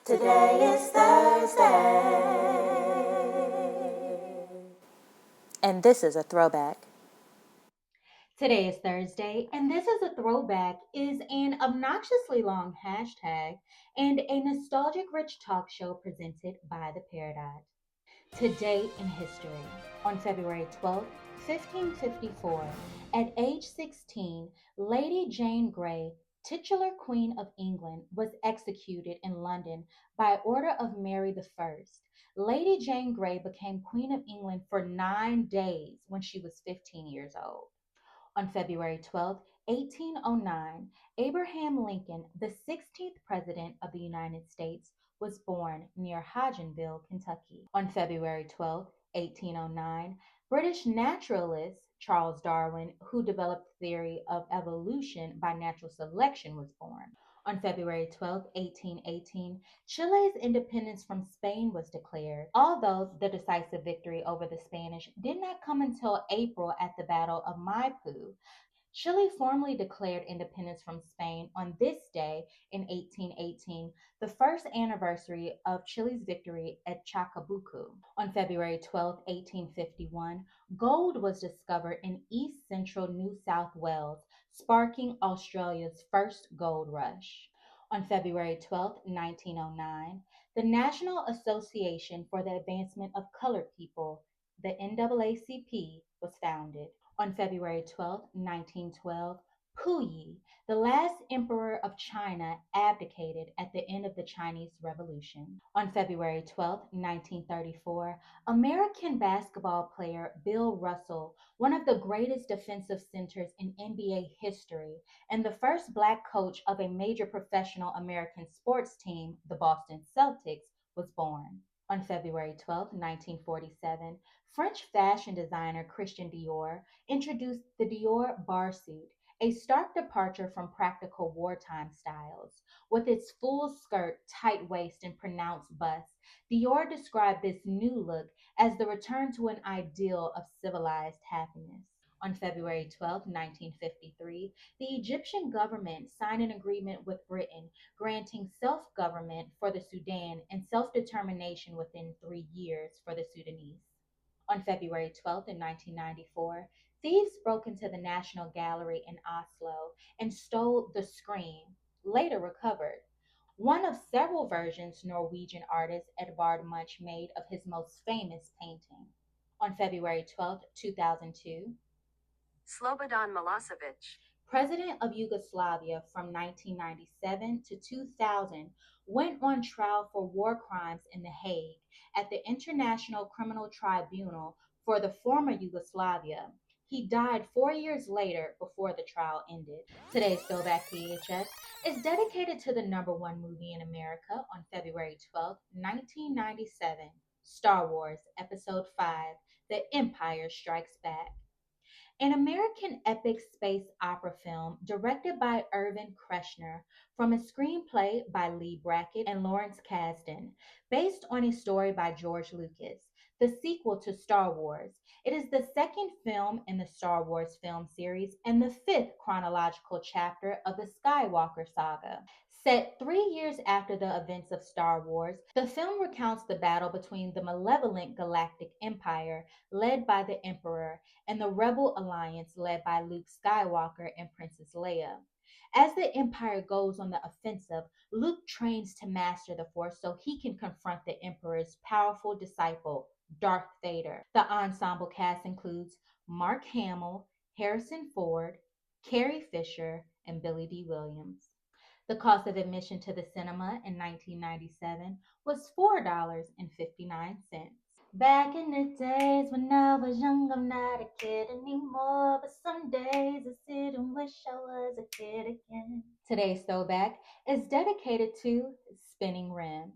Today is Thursday. And this is a throwback. Today is Thursday, and this is a throwback is an obnoxiously long hashtag and a nostalgic rich talk show presented by the Peridot. Today in history, on February 12th, 1554, at age 16, Lady Jane Grey, titular Queen of England, was executed in London by order of Mary I. Lady Jane Grey became Queen of England for 9 days when she was 15 years old. On February 12th, 1809, Abraham Lincoln, the 16th President of the United States, was born near Hodgenville, Kentucky. On February 12th, 1809, British naturalist Charles Darwin, who developed the theory of evolution by natural selection, was born. On February 12th, 1818, Chile's independence from Spain was declared, although the decisive victory over the Spanish did not come until April at the Battle of Maipú. Chile formally declared independence from Spain on this day in 1818, the first anniversary of Chile's victory at Chacabuco. On February 12th, 1851, gold was discovered in east central New South Wales, sparking Australia's first gold rush. On February 12th, 1909, the National Association for the Advancement of Colored People, the NAACP, was founded. On February 12th, 1912, Puyi, the last emperor of China, abdicated at the end of the Chinese Revolution. On February 12th, 1934, American basketball player Bill Russell, one of the greatest defensive centers in NBA history and the first black coach of a major professional American sports team, the Boston Celtics, was born. On February 12th, 1947, French fashion designer Christian Dior introduced the Dior bar suit, a stark departure from practical wartime styles. With its full skirt, tight waist, and pronounced bust, Dior described this new look as the return to an ideal of civilized happiness. On February 12th, 1953, the Egyptian government signed an agreement with Britain granting self government for the Sudan and self determination within 3 years for the Sudanese. On February 12th, 1994, thieves broke into the National Gallery in Oslo and stole the Scream, later recovered, one of several versions Norwegian artist Edvard Munch made of his most famous painting. On February 12th, 2002, Slobodan Milosevic, president of Yugoslavia from 1997 to 2000, went on trial for war crimes in The Hague at the International Criminal Tribunal for the former Yugoslavia. He died 4 years later before the trial ended. Today's Throwback VHS is dedicated to the number one movie in America on February 12th, 1997, Star Wars Episode 5, The Empire Strikes Back, an American epic space opera film directed by Irvin Kershner from a screenplay by Lee Brackett and Lawrence Kasdan, based on a story by George Lucas, the sequel to Star Wars. It is the second film in the Star Wars film series and the fifth chronological chapter of the Skywalker saga. Set 3 years after the events of Star Wars, the film recounts the battle between the malevolent Galactic Empire, led by the Emperor, and the Rebel Alliance led by Luke Skywalker and Princess Leia. As the Empire goes on the offensive, Luke trains to master the Force so he can confront the Emperor's powerful disciple, Darth Vader. The ensemble cast includes Mark Hamill, Harrison Ford, Carrie Fisher, and Billy D. Williams. The cost of admission to the cinema in 1997 was $4.59. Back in the days when I was young, I'm not a kid anymore. But some days I sit and wish I was a kid again. Today's throwback is dedicated to spinning rims.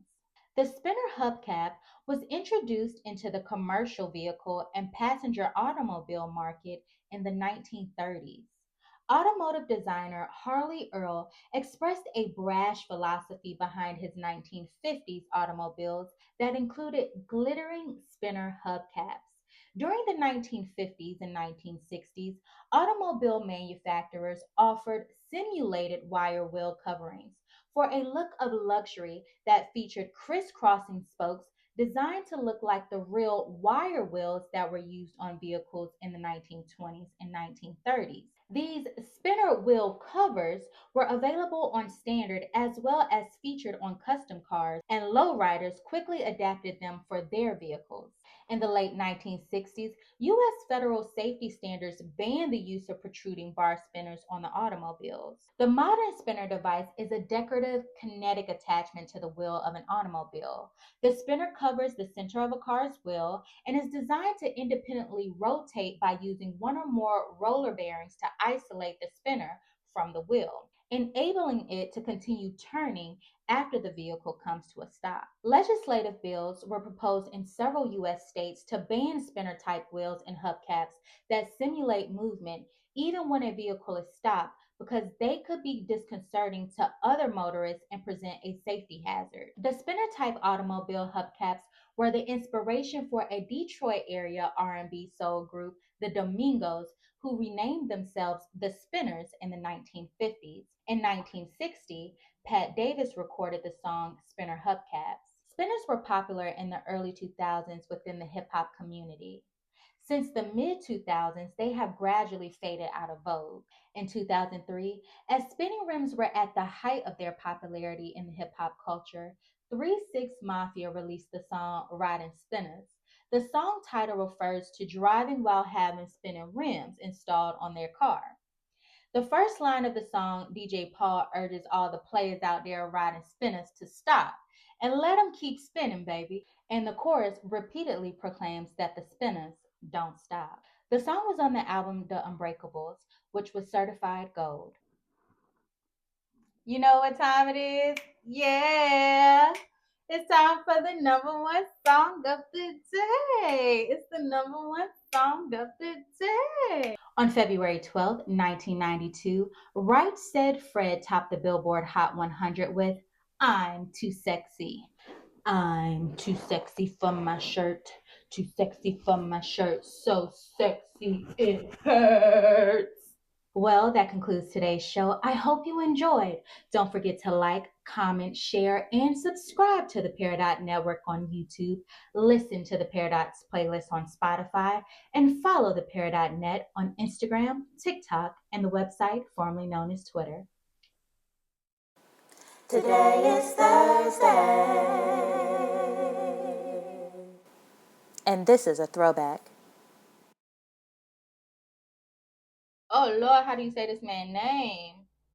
The spinner hubcap was introduced into the commercial vehicle and passenger automobile market in the 1930s. Automotive designer Harley Earl expressed a brash philosophy behind his 1950s automobiles that included glittering spinner hubcaps. During the 1950s and 1960s, automobile manufacturers offered simulated wire wheel coverings for a look of luxury that featured crisscrossing spokes designed to look like the real wire wheels that were used on vehicles in the 1920s and 1930s. These spinner wheel covers were available on standard as well as featured on custom cars, and lowriders quickly adapted them for their vehicles. In the late 1960s, U.S. federal safety standards banned the use of protruding bar spinners on the automobiles. The modern spinner device is a decorative kinetic attachment to the wheel of an automobile. The spinner covers the center of a car's wheel and is designed to independently rotate by using one or more roller bearings to isolate the spinner from the wheel, enabling it to continue turning after the vehicle comes to a stop. Legislative bills were proposed in several U.S. states to ban spinner type wheels and hubcaps that simulate movement even when a vehicle is stopped, because they could be disconcerting to other motorists and present a safety hazard. The spinner type automobile hubcaps were the inspiration for a Detroit area R&B soul group, the Domingos, who renamed themselves the Spinners in the 1950s. In 1960, Pat Davis recorded the song Spinner Hubcaps. Spinners were popular in the early 2000s within the hip hop community. Since the mid 2000s, they have gradually faded out of vogue. In 2003, as spinning rims were at the height of their popularity in the hip hop culture, 3 6 Mafia released the song Riding Spinners. The song title refers to driving while having spinning rims installed on their car. The first line of the song, DJ Paul urges all the players out there riding spinners to stop and let them keep spinning, baby. And the chorus repeatedly proclaims that the spinners don't stop. The song was on the album The Unbreakables, which was certified gold. You know what time it is? Yeah. It's time for the number one song of the day. It's the number one song of the day. On February 12th, 1992, Right Said Fred topped the Billboard Hot 100 with I'm Too Sexy. I'm too sexy for my shirt. Too sexy for my shirt. So sexy it hurts. Well, that concludes today's show. I hope you enjoyed. Don't forget to like, comment, share, and subscribe to the Peridot Network on YouTube. Listen to the Peridot's playlist on Spotify, and follow the Peridot Net on Instagram, TikTok, and the website formerly known as Twitter. Today is Thursday. And this is a throwback. Oh Lord, how do you say this man's name?